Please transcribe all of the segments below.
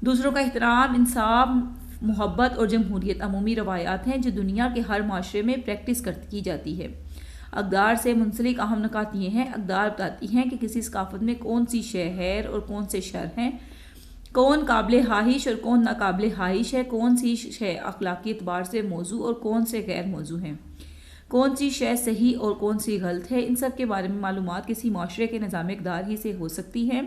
دوسروں کا احترام، انصاف، محبت اور جمہوریت عمومی روایات ہیں جو دنیا کے ہر معاشرے میں پریکٹس کی جاتی ہے۔ اقدار سے منسلک اہم نکات یہ ہیں: اقدار بتاتی ہیں کہ کسی ثقافت میں کون سی شے خیر اور کون سے شر ہیں، کون قابل خواہش اور کون ناقابل خواہش ہے، کون سی شے اخلاقی اعتبار سے موضوع اور کون سے غیر موضوع ہیں، کون سی شے صحیح اور کون سی غلط ہے۔ ان سب کے بارے میں معلومات کسی معاشرے کے نظام اقدار ہی سے ہو سکتی ہے۔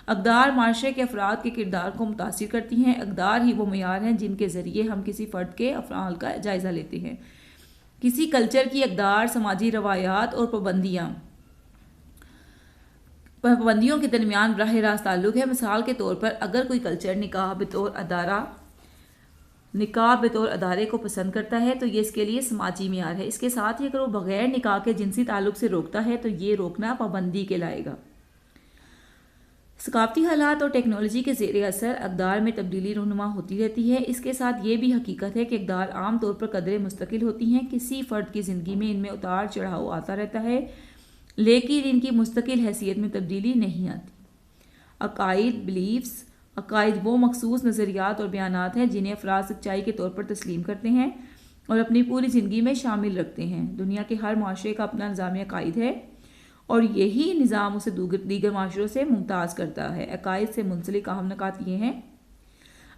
اقدار معاشرے کے افراد کے کردار کو متاثر کرتی ہیں۔ اقدار ہی وہ معیار ہیں جن کے ذریعے ہم کسی فرد کے افعال کا جائزہ لیتے ہیں۔ کسی کلچر کی اقدار، سماجی روایات اور پابندیوں کے درمیان براہ راست تعلق ہے۔ مثال کے طور پر اگر کوئی کلچر نکاح بطور ادارے کو پسند کرتا ہے تو یہ اس کے لیے سماجی معیار ہے۔ اس کے ساتھ ہی اگر وہ بغیر نکاح کے جنسی تعلق سے روکتا ہے تو یہ روکنا پابندی کہلائے گا۔ ثقافتی حالات اور ٹیکنالوجی کے زیر اثر اقدار میں تبدیلی رونما ہوتی رہتی ہے۔ اس کے ساتھ یہ بھی حقیقت ہے کہ اقدار عام طور پر قدرے مستقل ہوتی ہیں۔ کسی فرد کی زندگی میں ان میں اتار چڑھاؤ آتا رہتا ہے، لیکن ان کی مستقل حیثیت میں تبدیلی نہیں آتی۔ عقائد وہ مخصوص نظریات اور بیانات ہیں جنہیں افراد سچائی کے طور پر تسلیم کرتے ہیں اور اپنی پوری زندگی میں شامل رکھتے ہیں۔ دنیا کے ہر معاشرے کا اپنا نظام عقائد ہے اور یہی نظام اسے دیگر معاشروں سے ممتاز کرتا ہے۔ عقائد سے منسلک اہم نکات یہ ہیں: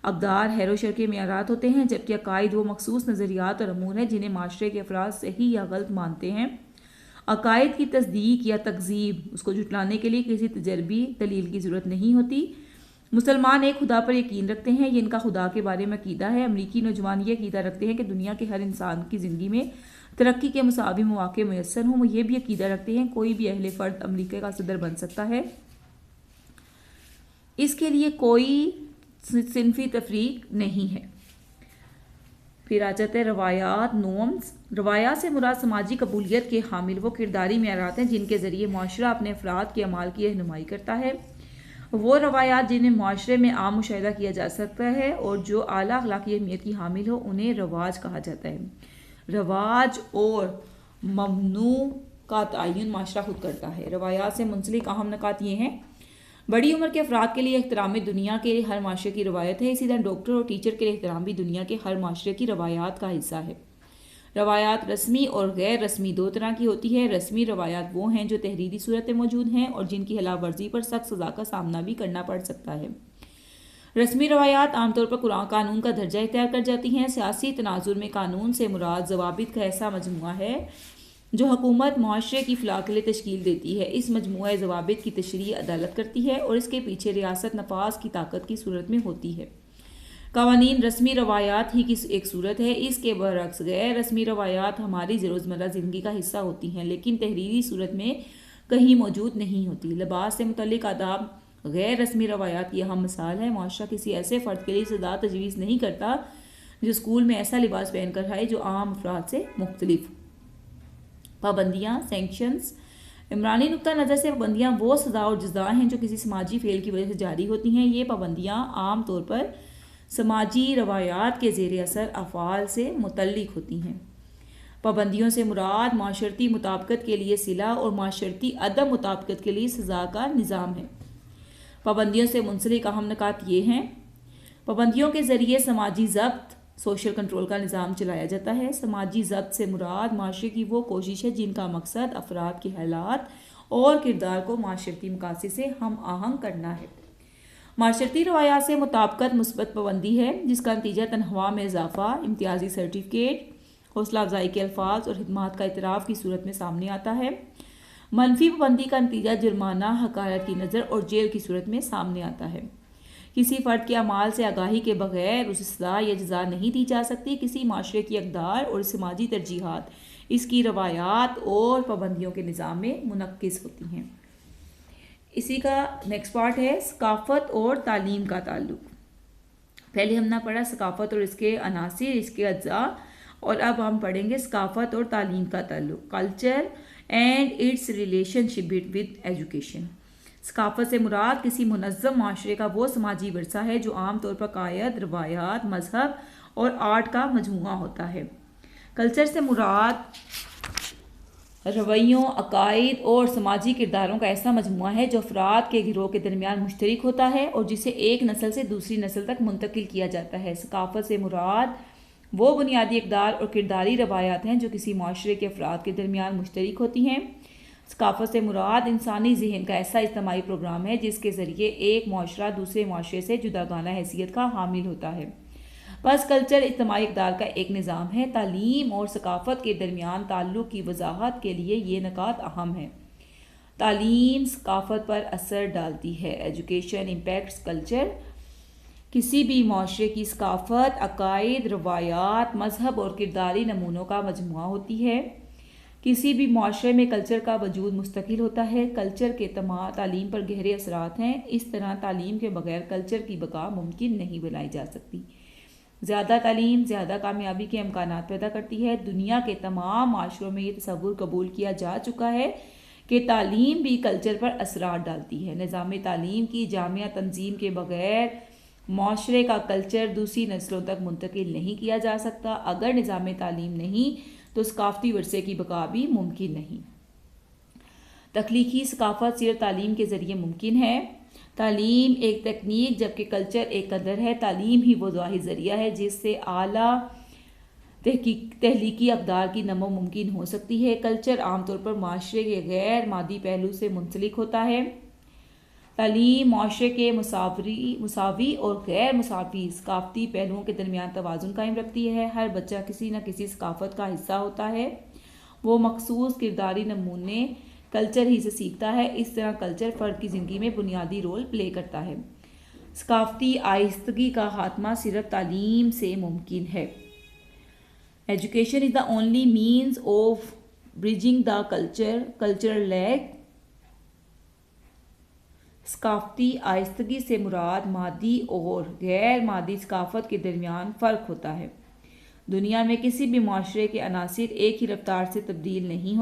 اقدار خیر و شر کے معیارات ہوتے ہیں، جبکہ عقائد وہ مخصوص نظریات اور امور ہیں جنہیں معاشرے کے افراد صحیح یا غلط مانتے ہیں۔ عقائد کی تصدیق یا تکذیب، اس کو جھٹلانے کے لیے کسی تجربی دلیل کی ضرورت نہیں ہوتی۔ مسلمان ایک خدا پر یقین رکھتے ہیں، یہ ان کا خدا کے بارے میں عقیدہ ہے۔ امریکی نوجوان یہ عقیدہ رکھتے ہیں کہ دنیا کے ہر انسان کی زندگی میں ترقی کے مساوی مواقع میسر ہوں۔ وہ یہ بھی عقیدہ رکھتے ہیں کوئی بھی اہل فرد امریکہ کا صدر بن سکتا ہے، اس کے لیے کوئی صنفی تفریق نہیں ہے۔ پھر آ جاتا ہے روایات، نورمز۔ روایات سے مراد سماجی قبولیت کے حامل وہ کرداری معیارات ہیں جن کے ذریعے معاشرہ اپنے افراد کے اعمال کی رہنمائی کرتا ہے۔ وہ روایات جنہیں معاشرے میں عام مشاہدہ کیا جا سکتا ہے اور جو اعلیٰ اخلاقی اہمیت کی حامل ہو انہیں رواج کہا جاتا ہے۔ رواج اور ممنوع کا تعین معاشرہ خود کرتا ہے۔ روایات سے منسلک اہم نکات یہ ہیں: بڑی عمر کے افراد کے لیے احترام دنیا کے ہر معاشرے کی روایت ہے، اسی طرح ڈاکٹر اور ٹیچر کے لیے احترام بھی دنیا کے ہر معاشرے کی روایات کا حصہ ہے۔ روایات رسمی اور غیر رسمی دو طرح کی ہوتی ہے۔ رسمی روایات وہ ہیں جو تحریری صورت میں موجود ہیں اور جن کی خلاف ورزی پر سخت سزا کا سامنا بھی کرنا پڑ سکتا ہے۔ رسمی روایات عام طور پر قانون کا درجہ اختیار کر جاتی ہیں۔ سیاسی تناظر میں قانون سے مراد ضوابط کا ایسا مجموعہ ہے جو حکومت معاشرے کی فلاح کے لیے تشکیل دیتی ہے۔ اس مجموعہ ضوابط کی تشریح عدالت کرتی ہے اور اس کے پیچھے ریاست نفاذ کی طاقت کی صورت میں ہوتی ہے۔ قوانین رسمی روایات ہی کی ایک صورت ہے، اس کے برعکس غیر رسمی روایات ہماری روزمرہ زندگی کا حصہ ہوتی ہیں لیکن تحریری صورت میں کہیں موجود نہیں ہوتی۔ لباس سے متعلق آداب غیر رسمی روایات کی اہم مثال ہے۔ معاشرہ کسی ایسے فرد کے لیے سزا تجویز نہیں کرتا جو اسکول میں ایسا لباس پہن کر آئے جو عام افراد سے مختلف۔ پابندیاں، سینکشنز۔ عمرانی نقطہ نظر سے پابندیاں وہ سزا اور جزا ہیں جو کسی سماجی فعل کی وجہ سے جاری ہوتی ہیں۔ یہ پابندیاں عام طور پر سماجی روایات کے زیر اثر افعال سے متعلق ہوتی ہیں۔ پابندیوں سے مراد معاشرتی مطابقت کے لیے صلہ اور معاشرتی عدم مطابقت کے لیے سزا کا نظام ہے۔ پابندیوں سے منسلک اہم نکات یہ ہیں: پابندیوں کے ذریعے سماجی ضبط، سوشل کنٹرول کا نظام چلایا جاتا ہے۔ سماجی ضبط سے مراد معاشرے کی وہ کوشش ہے جن کا مقصد افراد کے حالات اور کردار کو معاشرتی مقاصد سے ہم آہنگ کرنا ہے۔ معاشرتی روایات سے مطابقت مثبت پابندی ہے جس کا نتیجہ تنخواہ میں اضافہ، امتیازی سرٹیفکیٹ، حوصلہ افزائی کے الفاظ اور خدمات کا اعتراف کی صورت میں سامنے آتا ہے۔ منفی پابندی کا نتیجہ جرمانہ، حقارت کی نظر اور جیل کی صورت میں سامنے آتا ہے۔ کسی فرد کے اعمال سے آگاہی کے بغیر اسے سزا یا جزا نہیں دی جا سکتی۔ کسی معاشرے کی اقدار اور سماجی ترجیحات اس کی روایات اور پابندیوں کے نظام میں منعکس ہوتی ہیں۔ اسی کا نیکسٹ پارٹ ہے ثقافت اور تعلیم کا تعلق۔ پہلے ہم نے پڑھا ثقافت اور اس کے عناصر، اس کے اجزاء، اور اب ہم پڑھیں گے ثقافت اور تعلیم کا تعلق، culture and its relationship with education. ثقافت سے مراد کسی منظم معاشرے کا وہ سماجی ورثہ ہے جو عام طور پر عقائد، روایات، مذہب اور آرٹ کا مجموعہ ہوتا ہے۔ کلچر سے مراد رویوں، عقائد اور سماجی کرداروں کا ایسا مجموعہ ہے جو افراد کے گروہ کے درمیان مشترک ہوتا ہے اور جسے ایک نسل سے دوسری نسل تک منتقل کیا جاتا ہے۔ ثقافت سے مراد وہ بنیادی اقدار اور کرداری روایات ہیں جو کسی معاشرے کے افراد کے درمیان مشترک ہوتی ہیں۔ ثقافت سے مراد انسانی ذہن کا ایسا اجتماعی پروگرام ہے جس کے ذریعے ایک معاشرہ دوسرے معاشرے سے جداگانہ حیثیت کا حامل ہوتا ہے۔ بس کلچر اجتماعی اقدار کا ایک نظام ہے۔ تعلیم اور ثقافت کے درمیان تعلق کی وضاحت کے لیے یہ نکات اہم ہیں۔ تعلیم ثقافت پر اثر ڈالتی ہے۔ Education impacts culture. کسی بھی معاشرے کی ثقافت، عقائد، روایات، مذہب اور کرداری نمونوں کا مجموعہ ہوتی ہے۔ کسی بھی معاشرے میں کلچر کا وجود مستقل ہوتا ہے۔ کلچر کے تعلیم پر گہرے اثرات ہیں۔ اس طرح تعلیم کے بغیر کلچر کی بقا ممکن نہیں بنائی جا سکتی۔ زیادہ تعلیم زیادہ کامیابی کے امکانات پیدا کرتی ہے۔ دنیا کے تمام معاشروں میں یہ تصور قبول کیا جا چکا ہے کہ تعلیم بھی کلچر پر اثرات ڈالتی ہے۔ نظام تعلیم کی جامع تنظیم کے بغیر معاشرے کا کلچر دوسری نسلوں تک منتقل نہیں کیا جا سکتا۔ اگر نظام تعلیم نہیں تو ثقافتی ورثے کی بقا بھی ممکن نہیں۔ تخلیقی ثقافت صرف تعلیم کے ذریعے ممکن ہے۔ تعلیم ایک تکنیک جبکہ کلچر ایک قدر ہے۔ تعلیم ہی وہ واحد ذریعہ ہے جس سے اعلیٰ تخلیقی اقدار کی نمو ممکن ہو سکتی ہے۔ کلچر عام طور پر معاشرے کے غیر مادی پہلو سے منسلک ہوتا ہے۔ تعلیم معاشرے کے مساوی اور غیر مساوی ثقافتی پہلوؤں کے درمیان توازن قائم رکھتی ہے۔ ہر بچہ کسی نہ کسی ثقافت کا حصہ ہوتا ہے۔ وہ مخصوص کرداری نمونے کلچر ہی سے سیکھتا ہے۔ اس طرح کلچر فرد کی زندگی میں بنیادی رول پلے کرتا ہے۔ ثقافتی آہستگی کا خاتمہ صرف تعلیم سے ممکن ہے۔ Education is the only means of bridging the cultural lag. ثقافتی آہستگی سے مراد مادی اور غیر مادی ثقافت کے درمیان فرق ہوتا ہے۔ دنیا میں کسی بھی معاشرے کے عناصر ایک ہی رفتار سے تبدیل نہیں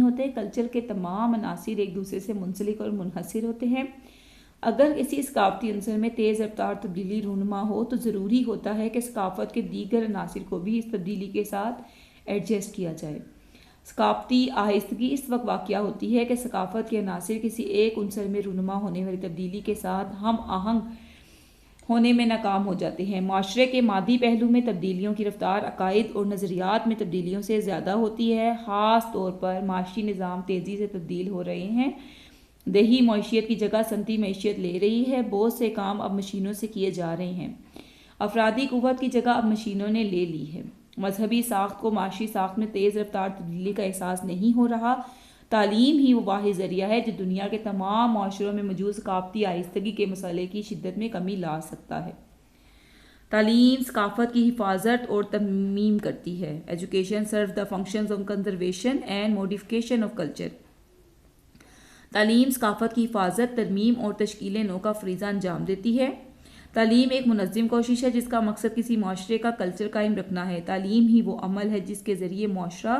ہوتے۔ کلچر کے تمام عناصر ایک دوسرے سے منسلک اور منحصر ہوتے ہیں۔ اگر کسی ثقافتی عنصر میں تیز رفتار تبدیلی رونما ہو تو ضروری ہوتا ہے کہ ثقافت کے دیگر عناصر کو بھی اس تبدیلی کے ساتھ ایڈجسٹ کیا جائے۔ ثقافتی آہستگی اس وقت واقع ہوتی ہے کہ ثقافت کے عناصر کسی ایک عنصر میں رونما ہونے والی تبدیلی کے ساتھ ہم آہنگ ہونے میں ناکام ہو جاتے ہیں۔ معاشرے کے مادی پہلو میں تبدیلیوں کی رفتار عقائد اور نظریات میں تبدیلیوں سے زیادہ ہوتی ہے۔ خاص طور پر معاشی نظام تیزی سے تبدیل ہو رہے ہیں۔ دیہی معیشت کی جگہ صنعتی معیشت لے رہی ہے۔ بہت سے کام اب مشینوں سے کیے جا رہے ہیں۔ افرادی قوت کی جگہ اب مشینوں نے لے لی ہے۔ مذہبی ساخت کو معاشی ساخت میں تیز رفتار تبدیلی کا احساس نہیں ہو رہا۔ تعلیم ہی وہ واحد ذریعہ ہے جو دنیا کے تمام معاشروں میں موجود ثقافتی آہستگی کے مسئلے کی شدت میں کمی لا سکتا ہے۔ تعلیم ثقافت کی حفاظت اور ترمیم کرتی ہے۔ Education serve the functions of conservation and modification of culture. تعلیم ثقافت کی حفاظت، ترمیم اور تشکیل نو کا فریضہ انجام دیتی ہے۔ تعلیم ایک منظم کوشش ہے جس کا مقصد کسی معاشرے کا کلچر قائم رکھنا ہے۔ تعلیم ہی وہ عمل ہے جس کے ذریعے معاشرہ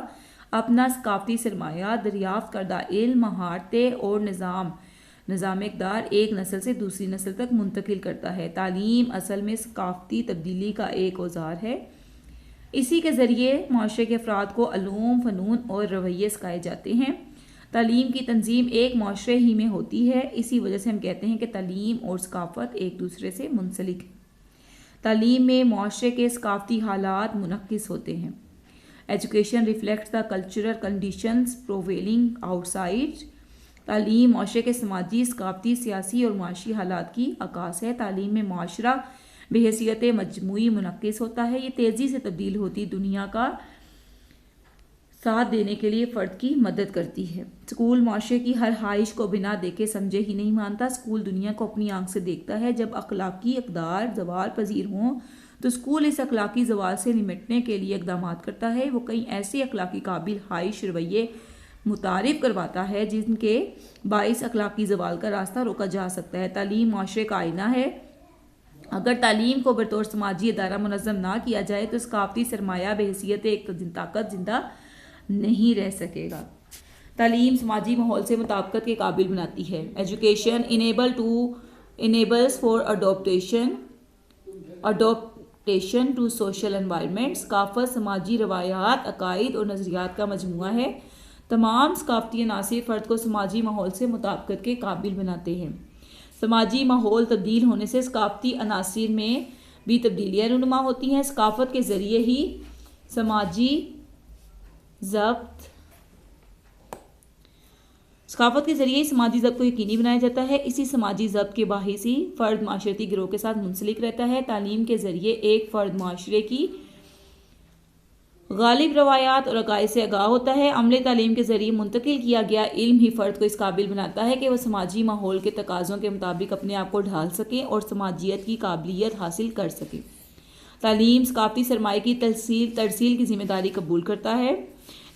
اپنا ثقافتی سرمایہ، دریافت کردہ علم، مہارتیں اور نظام اقدار ایک نسل سے دوسری نسل تک منتقل کرتا ہے۔ تعلیم اصل میں ثقافتی تبدیلی کا ایک اوزار ہے۔ اسی کے ذریعے معاشرے کے افراد کو علوم، فنون اور رویے سکھائے جاتے ہیں۔ تعلیم کی تنظیم ایک معاشرے ہی میں ہوتی ہے۔ اسی وجہ سے ہم کہتے ہیں کہ تعلیم اور ثقافت ایک دوسرے سے منسلک ہیں۔ تعلیم میں معاشرے کے ثقافتی حالات منعکس ہوتے ہیں۔ Education reflects the cultural conditions prevailing out side. تعلیم معاشرے کے سماجی، ثقافتی، سیاسی اور معاشی حالات کی عکاس ہے۔ تعلیم میں معاشرہ بحیثیت مجموعی منعکس ہوتا ہے۔ یہ تیزی سے تبدیل ہوتی دنیا کا ساتھ دینے کے لیے فرد کی مدد کرتی ہے۔ اسکول معاشرے کی ہر خواہش کو بنا دیکھے سمجھے ہی نہیں مانتا۔ اسکول دنیا کو اپنی آنکھ سے دیکھتا ہے۔ جب اخلاقی اقدار زوال پذیر ہوں تو اسکول اس اخلاقی زوال سے نمٹنے کے لیے اقدامات کرتا ہے۔ وہ کئی ایسے اخلاقی قابل خواہش رویے متعارف کرواتا ہے جن کے باعث اخلاقی زوال کا راستہ روکا جا سکتا ہے۔ تعلیم معاشرے کا آئینہ ہے۔ اگر تعلیم کو بطور سماجی ادارہ منظم نہ کیا جائے تو ثقافتی سرمایہ بحیثیت ایک طاقت زندہ نہیں رہ سکے گا۔ تعلیم سماجی ماحول سے مطابقت کے قابل بناتی ہے۔ Education enables for adaptation to social environment. ثقافت سماجی روایات، عقائد اور نظریات کا مجموعہ ہے. تمام ثقافتی عناصر فرد کو سماجی ماحول سے مطابقت کے قابل بناتے ہیں. سماجی ماحول تبدیل ہونے سے ثقافتی عناصر میں بھی تبدیلیاں رونما ہوتی ہیں. ثقافت کے ذریعے ہی سماجی ضبط کو یقینی بنایا جاتا ہے. اسی سماجی ضبط کے باعث ہی فرد معاشرتی گروہ کے ساتھ منسلک رہتا ہے. تعلیم کے ذریعے ایک فرد معاشرے کی غالب روایات اور عقائد سے آگاہ ہوتا ہے. عملی تعلیم کے ذریعے منتقل کیا گیا علم ہی فرد کو اس قابل بناتا ہے کہ وہ سماجی ماحول کے تقاضوں کے مطابق اپنے آپ کو ڈھال سکے اور سماجیت کی قابلیت حاصل کر سکے. تعلیم ثقافتی سرمایہ کی ترسیل کی ذمہ داری قبول کرتا ہے.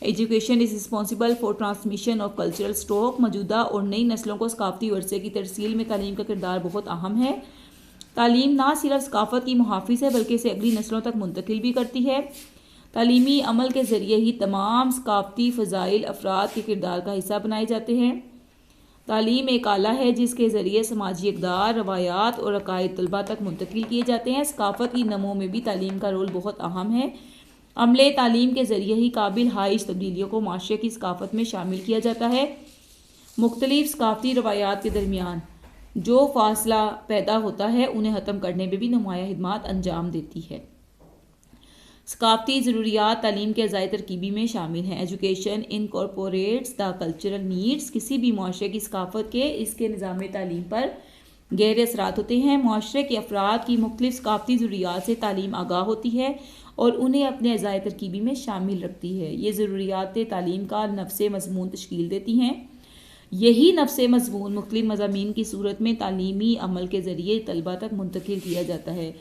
Education is responsible for transmission of cultural stock. موجودہ اور نئی نسلوں کو ثقافتی ورثے کی ترسیل میں تعلیم کا کردار بہت اہم ہے. تعلیم نہ صرف ثقافت کی محافظ ہے بلکہ اسے اگلی نسلوں تک منتقل بھی کرتی ہے. تعلیمی عمل کے ذریعے ہی تمام ثقافتی فضائل افراد کے کردار کا حصہ بنائے جاتے ہیں. تعلیم ایک آلہ ہے جس کے ذریعے سماجی اقدار، روایات اور عقائد طلباء تک منتقل کیے جاتے ہیں. ثقافت کی نمو میں بھی تعلیم کا رول بہت اہم ہے. عملے تعلیم کے ذریعے ہی قابل ہائش تبدیلیوں کو معاشرے کی ثقافت میں شامل کیا جاتا ہے. مختلف ثقافتی روایات کے درمیان جو فاصلہ پیدا ہوتا ہے انہیں ختم کرنے میں بھی نمایاں خدمات انجام دیتی ہے. ثقافتی ضروریات تعلیم کے اعضائے ترکیبی میں شامل ہیں. Education incorporates the cultural needs. کسی بھی معاشرے کی ثقافت کے اس کے نظام تعلیم پر گہرے اثرات ہوتے ہیں. معاشرے کے افراد کی مختلف ثقافتی ضروریات سے تعلیم آگاہ ہوتی ہے اور انہیں اپنے اعضائے ترکیبی میں شامل رکھتی ہے. یہ ضروریات تعلیم کا نفس مضمون تشکیل دیتی ہیں. یہی نفس مضمون مختلف مضامین کی صورت میں تعلیمی عمل کے ذریعے طلباء تک منتقل کیا جاتا ہے.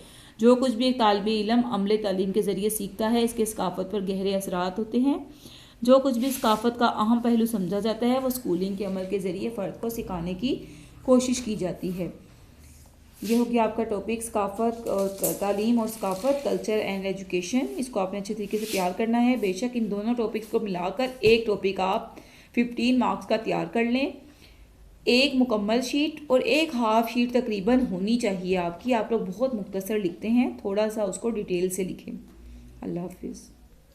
جو کچھ بھی ایک طالب علم عمل تعلیم کے ذریعے سیکھتا ہے اس کے ثقافت پر گہرے اثرات ہوتے ہیں. جو کچھ بھی ثقافت کا اہم پہلو سمجھا جاتا ہے وہ اسکولنگ کے عمل کے ذریعے فرد کو سکھانے کی کوشش کی جاتی ہے. یہ ہو گیا آپ کا ٹاپک ثقافت اور تعلیم اور ثقافت، کلچر اینڈ ایجوکیشن. اس کو آپ نے اچھے طریقے سے تیار کرنا ہے. بے شک ان دونوں ٹاپکس کو ملا کر ایک ٹاپک آپ 15 مارکس کا تیار کر لیں. ایک مکمل شیٹ اور ایک ہاف شیٹ تقریباً ہونی چاہیے آپ کی. آپ لوگ بہت مختصر لکھتے ہیں، تھوڑا سا اس کو ڈیٹیل سے لکھیں. اللہ حافظ.